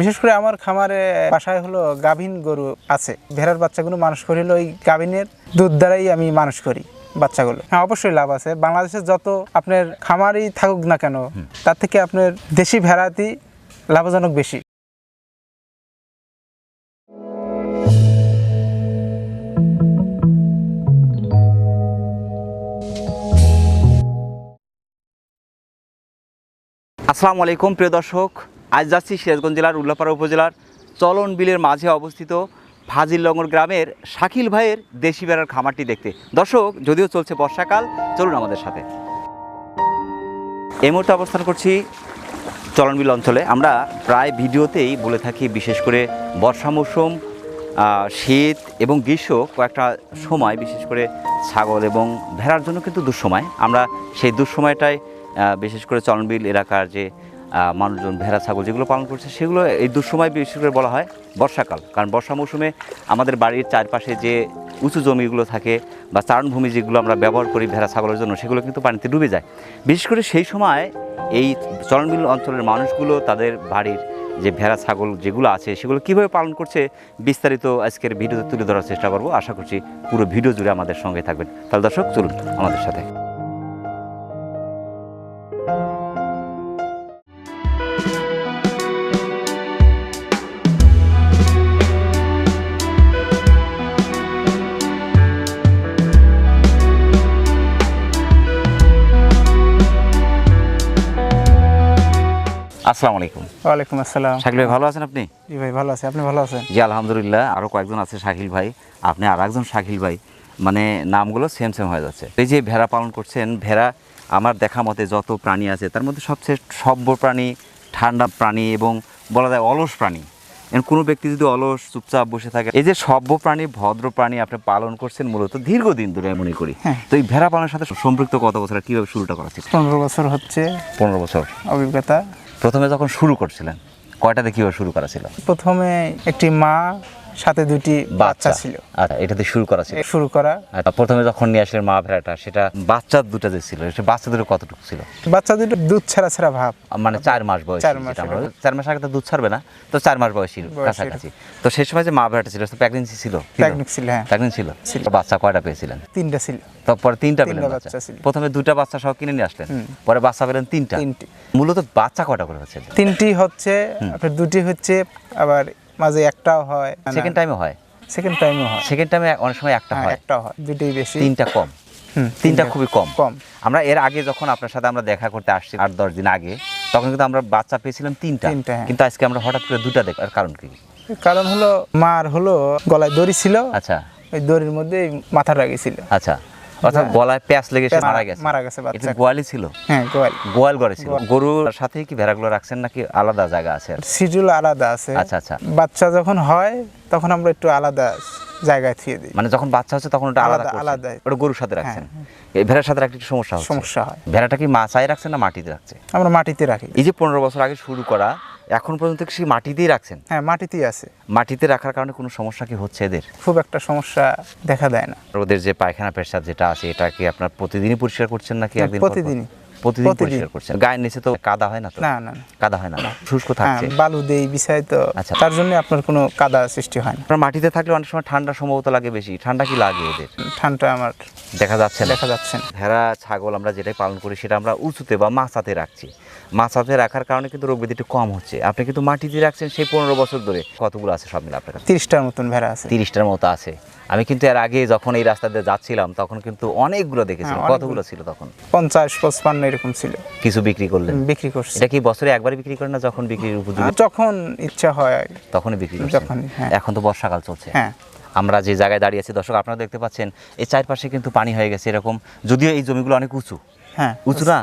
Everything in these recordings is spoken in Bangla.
বিশেষ করে আমার খামারে বাসায় হলো গাভীন গরু আছে, ভেড়ার বাচ্চাগুলো মানুষ করি হলো ওই গাভীনের দুধ দ্বারাই আমি মানুষ করি বাচ্চাগুলো। হ্যাঁ, অবশ্যই লাভ আছে। বাংলাদেশে যত আপনার খামারই থাকুক না কেন, তার থেকে আপনার দেশি ভেড়াতেই লাভজনক বেশি। আসসালামু আলাইকুম প্রিয় দর্শক, আজ যাচ্ছি সিরাজগঞ্জ জেলার উল্লাপাড়া উপজেলার চলন বিলের মাঝে অবস্থিত ফাজিলনগর গ্রামের শাকিল ভাইয়ের দেশি ভেড়ার খামারটি দেখতে। দর্শক, যদিও চলছে বর্ষাকাল, চলুন আমাদের সাথে। এই মুহূর্তে অবস্থান করছি চলন বিল অঞ্চলে। আমরা প্রায় ভিডিওতেই বলে থাকি, বিশেষ করে বর্ষা মৌসুম, শীত এবং গ্রীষ্ম কয়েকটা সময় বিশেষ করে ছাগল এবং ভেড়ার জন্য কিন্তু দুঃসময়। আমরা সেই দুঃসময়টায় বিশেষ করে চলনবিল এলাকার যে মানুষজন ভেড়া ছাগল যেগুলো পালন করছে, সেগুলো এই দুঃসময় বিশেষ করে বলা হয় বর্ষাকাল। কারণ বর্ষা মৌসুমে আমাদের বাড়ির চারপাশে যে উঁচু জমিগুলো থাকে বা চারণভূমি যেগুলো আমরা ব্যবহার করি ভেড়া ছাগলের জন্য, সেগুলো কিন্তু পানিতে ডুবে যায়। বিশেষ করে সেই সময় এই চলনবিল অঞ্চলের মানুষগুলো তাদের বাড়ির যে ভেড়া ছাগল যেগুলো আছে সেগুলো কীভাবে পালন করছে বিস্তারিত আজকের ভিডিওতে তুলে ধরার চেষ্টা করব। আশা করছি পুরো ভিডিও জুড়ে আমাদের সঙ্গে থাকবেন। তাহলে দর্শক, চলুন আমাদের সাথে। আসসালামু আলাইকুম। ওয়ালাইকুম আসসালাম। শাকিল ভাই, ভালো আছেন আপনি? জি ভাই, ভালো আছি। আপনি ভালো আছেন? জি আলহামদুলিল্লাহ। আরও কয়েকজন আছে শাকিল ভাই, আপনি আর একজন শাকিল ভাই, মানে নামগুলো সেম সেম হয়ে যাচ্ছে। এই যে ভেড়া পালন করছেন, ভেড়া আমার দেখা মতে যত প্রাণী আছে তার মধ্যে সবচেয়ে সভ্য প্রাণী, ঠান্ডা প্রাণী এবং বলা যায় অলস প্রাণী। কোনো ব্যক্তি যদি অলস চুপচাপ বসে থাকে, এই যে সভ্য প্রাণী, ভদ্র প্রাণী আপনি পালন করছেন মূলত দীর্ঘদিন ধরে মনে করি। তো এই ভেড়া পালনের সাথে সম্পৃক্ত কত বছর, কীভাবে শুরুটা করা ছিল? 15 বছর হচ্ছে। 15 বছর অভিজ্ঞতা। প্রথমে যখন শুরু করছিলেন কয়টাতে কীভাবে শুরু করা ছিল? প্রথমে একটি মা সাথে দুটি বাচ্চা ছিল। আচ্ছা, এটাতে শুরু করা ছিল। শুরু করা। প্রথমে যখন নিয়ে আসলেন মা ভেড়াটা, সেটা বাচ্চা দুটো যে ছিল, সে বাচ্চা দুটো কতটুকু ছিল? বাচ্চা দুটো দুধ ছাড়া ছাড়া ভাব, মানে 4 মাস বয়স। 4 মাস আগে তো দুধ ছাড়বে না, তো 4 মাস বয়স ছিল কাছাকাছি। তো সেই সময় যে মা ভেড়াটা ছিল, প্রেগন্যান্সি ছিল? প্রেগন্যান্সি ছিল। বাচ্চা কয়টা পেয়েছিলেন? 3টা ছিল। তারপরে 3টা পেলেন বাচ্চা। প্রথমে 2টা বাচ্চা সহ কিনে নিয়ে আসলেন, পরে বাচ্চা পেলেন 3টা। মূলত বাচ্চা কয়টা করে হচ্ছে? 3টি হচ্ছে, আপনার 2টি হচ্ছে, আবার মাঝে একটাও হয়। সেকেন্ড টাইমে হয়? সেকেন্ড টাইমে অনেক সময় একটা হয়, দুটোই বেশি, 3টা কম। 3টা খুবই কম। আমরা এর আগে যখন আপনার সাথে আমরা দেখা করতে আসছি 8-10 দিন আগে, তখন কিন্তু আমরা বাচ্চা পেয়েছিলাম 3টা, কিন্তু আজকে আমরা হঠাৎ করে 2টা দেখার কারণ কি? কারণ হলো মার হলো গলায় দড়ি ছিল। আচ্ছা, ওই দড়ির মধ্যে মাথা গেছিল। আচ্ছা, অর্থাৎ গলায় প্যাঁচ লেগে সে মারা গেছে। বাচ্চা গোয়ালই ছিল? হ্যাঁ, গোয়াল ঘরে ছিল। গরুর সাথে কি ভেড়াগুলো রাখছেন নাকি আলাদা জায়গা আছে? শিডিউল আলাদা আছে। আচ্ছা আচ্ছা। বাচ্চা যখন হয় তখন আমরা একটু আলাদা জায়গায় থিয়ে দিই। মানে যখন বাচ্চা হচ্ছে তখন ওটা আলাদা, ওটা গরুর সাথে রাখছেন। এই ভেড়ার সাথে একটা সমস্যা হয়। ভেড়াটা কি মাচায় রাখছেন না মাটিতে রাখছে? আমরা মাটিতে রাখি। এই যে 15 বছর আগে শুরু করা, এখন পর্যন্ত কি মাটিতেই রাখছেন? হ্যাঁ, মাটিতেই আছে। মাটিতে রাখার কারণে কোনো সমস্যা কি হচ্ছে এদের? খুব একটা সমস্যা দেখা দেয় না। ওদের যে পায়খানা পেশাব যেটা আছে, এটা কি আপনার প্রতিদিনই পরিষ্কার করছেন নাকি একদিন? প্রতিদিনই পরিষ্কার করছেন। গায়ের নিচে তো কাদা হয় না? তো না, কাদা হয় না, শুষ্ক থাকছে। বালু দেই বিছাই তো, তার জন্য আপনার কোনো কাদা সৃষ্টি হয় না। আপনার মাটিতে থাকলে অনেক সময় ঠান্ডা সম্ভবত লাগে বেশি। ঠান্ডা কি লাগে এদের? ঠান্ডা আমার দেখা যাচ্ছে না। ভেড়া ছাগল আমরা যেটাই পালন করি সেটা আমরা উঁচুতে বা মাচাতে রাখছি। মাচাতে রাখার কারণে কিন্তু রোগ ব্যাধিটা কম হচ্ছে। আপনি কিন্তু মাটিতে রাখছেন সেই 15 বছর ধরে। কতগুলো আছে সব মিলে আপনার কাছে? 30টার মতন ভেড়া আছে। 30টার মতো আছে। আমি কিন্তু এর আগে যখন এই রাস্তা দিয়ে যাচ্ছিলাম তখন কিন্তু অনেকগুলো দেখেছিলাম। কতগুলো ছিল তখন? 50-55 এরকম ছিল। কিছু বিক্রি করলেন? বিক্রি করছি। এটা কি বছরে একবারই বিক্রি করেন না যখন বিক্রির উপযোগী? যখন ইচ্ছা হয় তখনই বিক্রি করছেন। এখন তো বর্ষাকাল চলছে। আমরা যে জায়গায় দাঁড়িয়ে আছি দর্শক, আপনারা দেখতে পাচ্ছেন এই চারপাশে কিন্তু পানি হয়ে গেছে এরকম। যদিও এই জমিগুলো অনেক উঁচু, উঁচু না,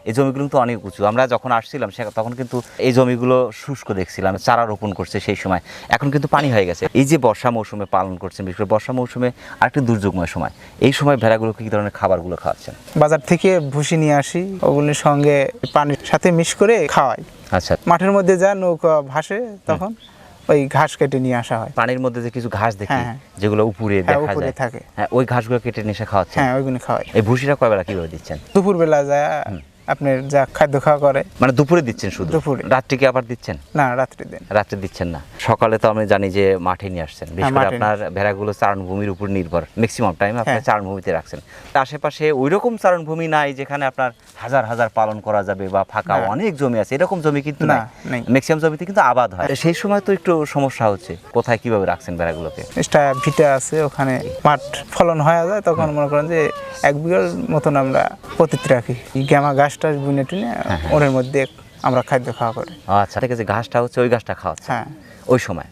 এই জমিগুলো তো অনেক উঁচু। আমরা যখন আসছিলাম তখন কিন্তু এই জমিগুলো শুষ্ক দেখছিলাম, চারা রোপণ করছে সেই সময়। এখন কিন্তু পানি হয়ে গেছে। এই যে বর্ষা মৌসুমে পালন করছেন, বিশেষ করে বর্ষা মৌসুমে আরেকটি দুর্যোগময় সময়, এই সময় ভেড়াগুলোকে কি ধরনের খাবারগুলো খাওয়াচ্ছেন? বাজার থেকে ভুসি নিয়ে আসি, ওগুলোর সঙ্গে পানির সাথে মিক্স করে খাওয়াই। আচ্ছা, মাঠের মধ্যে যা নৌকা ভাসে তখন ওই ঘাস কেটে নিয়ে আসা হয়। পানির মধ্যে যে কিছু ঘাস দেখি যেগুলো উপরে দেখা যায়, ওই ঘাসগুলো কেটে নিয়ে এসে খাওয়াচ্ছেন? হ্যাঁ, ওইগুলো খাওয়াই। এই ভুসিটা কয়বেলা কিভাবে দিচ্ছেন? দুপুরবেলা যায় আপনার যা খাদ্য খাওয়া করে। মানে দুপুরে দিচ্ছেন শুধু? দুপুরে। রাত্রে কি আবার দিচ্ছেন? না, রাত্রে দেন। রাত্রে দিচ্ছেন না। সকালে তো আমি জানি যে মাঠে নিয়ে আসছেন, বিশেষ করে আপনার ভেড়াগুলো চারণভূমির উপর নির্ভর, ম্যাক্সিমাম টাইম আপনার চারণভূমিতে রাখছেন। আশেপাশে ওই রকম চারণভূমি নাই যেখানে আপনার হাজার হাজার পালন করা যাবে বা ফাঁকা অনেক জমি আছে, এরকম জমি কিন্তু না, ম্যাক্সিমাম জমিতে কিন্তু আবাদ হয়। সেই সময় তো একটু সমস্যা হচ্ছে, কোথায় কিভাবে রাখছেন ভেড়াগুলোকে? এটা ভিটা আছে, ওখানে মাঠ ফলন হয়ে যায়, তখন মনে করেন যে 1 বিঘার মতন আমরা পতিত রাখি, গেমা ঘাস টাস বুনে টুনে ওর মধ্যে আমরা খাদ্য খাওয়া করি। আচ্ছা, ঠিক আছে। ঘাসটা হচ্ছে ওই ঘাসটা খাওয়াচ্ছে? হ্যাঁ। ওই সময়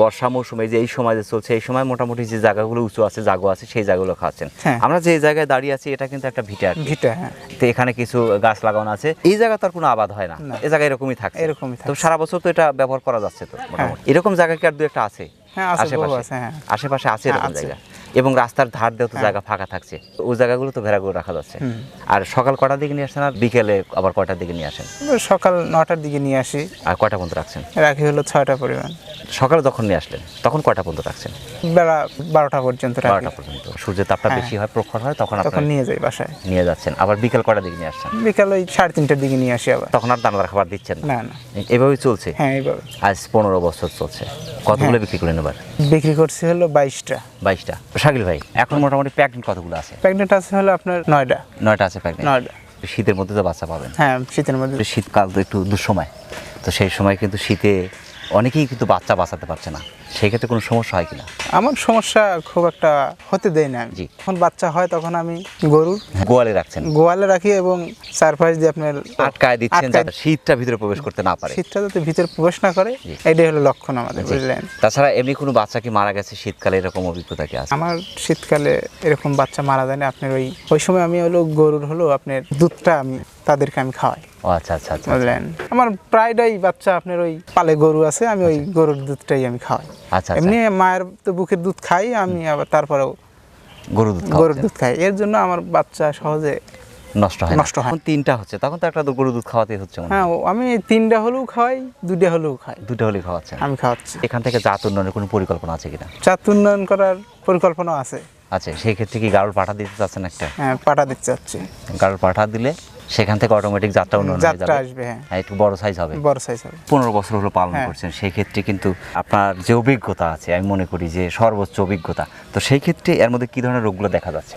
বর্ষা মৌসুমে যে এই সময় যে চলছে, এই সময় মোটামুটি যে জায়গাগুলো উঁচু আছে, জাগো আছে, সেই জায়গাগুলো খাচ্ছেন। আমরা যে জায়গায় দাঁড়িয়ে আছি এটা কিন্তু একটা ভিটা। ভিটা, হ্যাঁ। তো এখানে কিছু গাছ লাগানো আছে, এই জায়গা তো আর কোনো আবাদ হয় না, এই জায়গা এরকমই থাকে। তো সারা বছর তো এটা ব্যবহার করা যাচ্ছে তো মোটামুটি। এরকম জায়গা কি আর দু একটা আছে? আশেপাশে আছে এরকম জায়গা, এবং রাস্তার ধার দিয়েও তো জায়গা ফাঁকা থাকছে, ওই জায়গাগুলো তো ভেড়াগুলো রাখা যাচ্ছে। আর সকাল কটার দিকে নিয়ে আসেন আর বিকেলে আবার কয়টার দিকে নিয়ে আসেন? সকাল 9টার দিকে নিয়ে আসি। আর কয়টা পর্যন্ত রাখছেন? রাখি হলো 6টা পরিমাণ। সকালে যখন নিয়ে আসলেন তখন কয়টা পর্যন্ত রাখছেন? বেলা 12টা পর্যন্ত। 12টা পর্যন্ত সূর্যের তাপটা বেশি হয়, প্রখর হয়, তখন নিয়ে যাই বাসায়। নিয়ে যাচ্ছেন। আবার বিকেল কটার দিকে নিয়ে আসছেন? বিকেল ওই 3:30টার দিকে নিয়ে আসি আবার। তখন আর দানাদার খাবার দিচ্ছেন না? না, এভাবেই চলছে। হ্যাঁ, এইভাবে। আজ 15 বছর চলছে। কতগুলো বিক্রি করলেন এবার? বিক্রি করছি হলো 22টা। 22টা। শাকিল ভাই, এখন মোটামুটি প্রেগনেন্ট কতগুলো আছে? প্রেগনেন্ট আছে হলো আপনার 9টা। 9টা আছে প্রেগনেন্ট। 9টা। শীতের মধ্যে তো বাচ্চা পাবেন? হ্যাঁ, শীতের মধ্যে। শীতকাল তো একটু দুঃসময়, তো সেই সময় কিন্তু শীতে অনেকেই কিন্তু বাচ্চা বাঁচাতে পারছে না, সেই ক্ষেত্রে কোনো সমস্যা হয় কিনা? আমার সমস্যা খুব একটা হতে দেয় না। জি। যখন বাচ্চা হয় তখন আমি গরুর গোয়ালে রাখছেন? গোয়ালে রাখি এবং চারপাশ দিয়ে আপনার আটকায় দিচ্ছেন যাতে শীতটা ভিতরে প্রবেশ করতে না পারে। শীতটা যাতে ভিতরে প্রবেশ না করে, এটাই হলো লক্ষণ আমাদের, বুঝলেন? তাছাড়া এমনি কোনো বাচ্চা কি মারা গেছে শীতকালে, এরকম অভিজ্ঞতা কি আছে? আমার শীতকালে এরকম বাচ্চা মারা যায় না। আপনার ওই সময় আমি হলো গরুর হলো আপনার দুধটা তাদেরকে আমি খাওয়াই। ও আচ্ছা আচ্ছা আচ্ছা, বুঝলেন? আমার প্রায়টাই বাচ্চা আপনার ওই পালে গরু আছে, আমি ওই গরুর দুধটাই আমি খাওয়াই। আচ্ছা। এমনি মায়ের তো বুকের দুধ খাই আমি, আবার তারপরেও গরুর দুধ খাই। এর জন্য আমার বাচ্চা সহজে নষ্ট হয়। 3টা হচ্ছে, তখন তো একটা গরুর দুধ খাওয়াতে হচ্ছে। হ্যাঁ, আমি 3টা হলেও খাওয়াই, 2টা হলেও খাই। 2টা হলেই খাওয়াচ্ছেন? আমি খাওয়াচ্ছি। এখান থেকে জাত উন্নয়নের কোনো পরিকল্পনা আছে কিনা? জাত উন্নয়ন করার পরিকল্পনা আছে। আচ্ছা, সেই ক্ষেত্রে কি গাড়ল পাঠা দিতে চাচ্ছেন একটা? হ্যাঁ, পাঠা দিতে চাচ্ছি। গাড়ল পাঠা দিলে সেখান থেকে অটোমেটিক জাতটা উন্নয়ন হয়ে যাবে, আসবে। হ্যাঁ, একটু বড় সাইজ হবে। 15 বছর হলো পালন করছেন, সেই ক্ষেত্রে কিন্তু আপনার যে অভিজ্ঞতা আছে, আমি মনে করি যে সর্বোচ্চ অভিজ্ঞতা, তো সেই ক্ষেত্রে এর মধ্যে কি ধরনের রোগগুলো দেখা যাচ্ছে?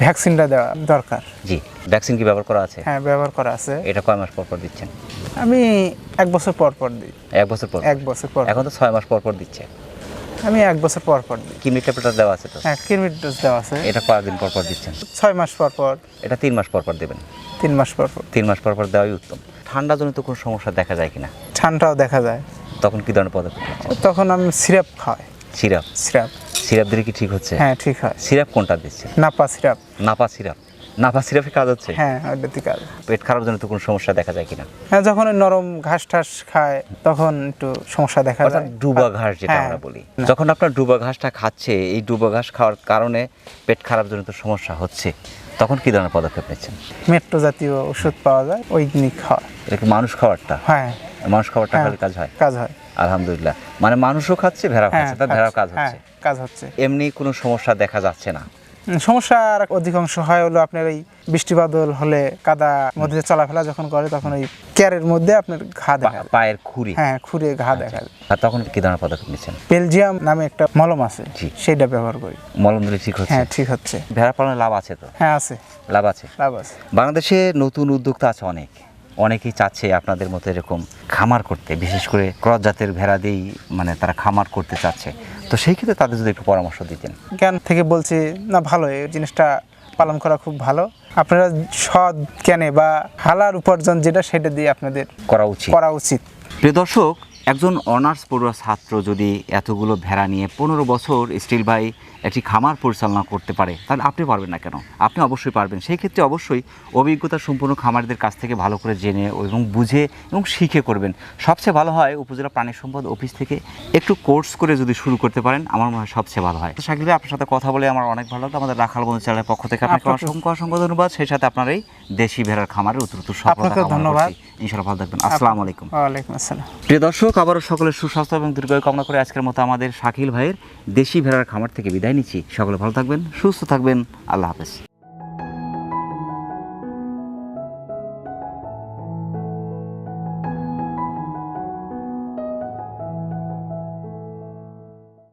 ভ্যাকসিনটা দেওয়া দরকার। জি, ভ্যাকসিন কি ব্যবহার করা আছে? হ্যাঁ, ব্যবহার করা আছে। এটা কয় মাস পর পর দিচ্ছেন? আমি 1 বছর পর পর দিই। 1 বছর পর? 1 বছর পর। এখন তো 6 মাস পর পর দিচ্ছে। আমি 1 বছর পর পর দিই। কিডনি ট্যাবলেট দেওয়া আছে তো? হ্যাঁ, কিডনি ডোজ দেওয়া আছে। এটা কতদিন পর পর দিচ্ছেন? 6 মাস পর পর। এটা 3 মাস পর পর দেবেন? 3 মাস পর পর। 3 মাস পর পর দেওয়াই উত্তম। ঠান্ডা জনিত কোনো সমস্যা দেখা যায় কিনা? ঠান্ডাও দেখা যায়। তখন কি ধরনের পদক্ষেপ নিচ্ছেন? তখন আমি সিরাপ খাওয়াই। সিরাপ দিলে কি ঠিক হচ্ছে? হ্যাঁ, ঠিক হয়। সিরাপ কোনটা দিচ্ছেন? নাপা সিরাপ। নাপা সিরাপে কাজ হচ্ছে? হ্যাঁ, ওইটাতে কাজ। পেট খারাপ জনিত কোনো সমস্যা দেখা যায় কিনা? হ্যাঁ, যখন নরম ঘাস টাস খায় তখন একটু সমস্যা দেখা যায়। ডুবা ঘাস যেটা আমরা বলি, যখন আপনার ডুবা ঘাসটা খাচ্ছে, এই ডুবা ঘাস খাওয়ার কারণে পেট খারাপ জনিত সমস্যা হচ্ছে, তখন কি ধরনের পদক্ষেপ নিচ্ছেন? মেট্রো জাতীয় ওষুধ পাওয়া যায়, ওই দিনই খাওয়া। এটা কি মানুষ খাবারটা? হ্যাঁ, মানুষ খাবারটা খালি কাজ হয়? আলহামদুলিল্লাহ, মানে মানুষও খাচ্ছে, ভেড়া খাচ্ছে, তার ভেড়ার কাজ হচ্ছে। এমনি কোনো সমস্যা দেখা যাচ্ছে না? সমস্যা আর অধিকাংশ হয় হলো আপনার এই বৃষ্টি বাদল হলে কাদা মধ্যে চলাফেরা যখন করে, তখন ওই ক্যারের মধ্যে আপনার ঘা দেখা যায়, পায়ের খুঁড়ি। হ্যাঁ, খুঁড়ে ঘা দেখা যায়। আর তখন কি ধরনের পদক্ষেপ নিচ্ছেন? বেলজিয়াম নামে একটা মলম আছে, সেটা ব্যবহার করি। মলম দিলে ঠিক হচ্ছে? হ্যাঁ, ঠিক হচ্ছে। ভেড়া পালনে লাভ আছে তো? হ্যাঁ, আছে। লাভ আছে। বাংলাদেশে নতুন উদ্যোক্তা আছে অনেকেই চাচ্ছে আপনাদের মতো এরকম খামার করতে, বিশেষ করে ক্রস জাতের ভেড়া দিয়েই মানে তারা খামার করতে চাচ্ছে, তো সেই ক্ষেত্রে তাদের যদি একটু পরামর্শ দিতেন। জ্ঞান থেকে বলছি না, ভালো, এই জিনিসটা পালন করা খুব ভালো। আপনারা সৎ জ্ঞানে বা হালাল উপার্জন যেটা, সেটা দিয়ে আপনাদের করা উচিত। প্রিয় দর্শক, একজন অনার্স পড়ুয়া ছাত্র যদি এতগুলো ভেড়া নিয়ে 15 বছর স্টিল ভাই একটি খামার পরিচালনা করতে পারে, তাহলে আপনি পারবেন না কেন? আপনি অবশ্যই পারবেন। সেই ক্ষেত্রে অবশ্যই অভিজ্ঞতা সম্পন্ন খামারিদের কাছ থেকে ভালো করে জেনে এবং বুঝে এবং শিখে করবেন। সবচেয়ে ভালো হয় উপজেলা প্রাণী সম্পদ অফিস থেকে একটু কোর্স করে যদি শুরু করতে পারেন, আমার মনে হয় সবচেয়ে ভালো হয়। শাকিল ভাই, আপনার সাথে কথা বলে আমার অনেক ভালো লাগলো। আমাদের রাখাল বন্ধু চ্যানেলের পক্ষ থেকে আপনাকে অসংখ্য ধন্যবাদ। সেই সাথে আপনার এই দেশি ভেড়ার খামারের উত্তর সফলতা ধন্যবাদ। ইনশাআল্লাহ ভালো থাকবেন। আসসালামু আলাইকুম। ওয়ালাইকুম আসসালাম। প্রিয় দর্শক, আবারও সকলের সুস্বাস্থ্য এবং দীর্ঘায়ু কামনা করে আজকের মতো আমাদের শাকিল ভাইয়ের দেশি ভেড়ার খামার থেকে বিদায় নিচ্ছি। সকলে ভালো থাকবেন, সুস্থ থাকবেন। আল্লাহ হাফেজ।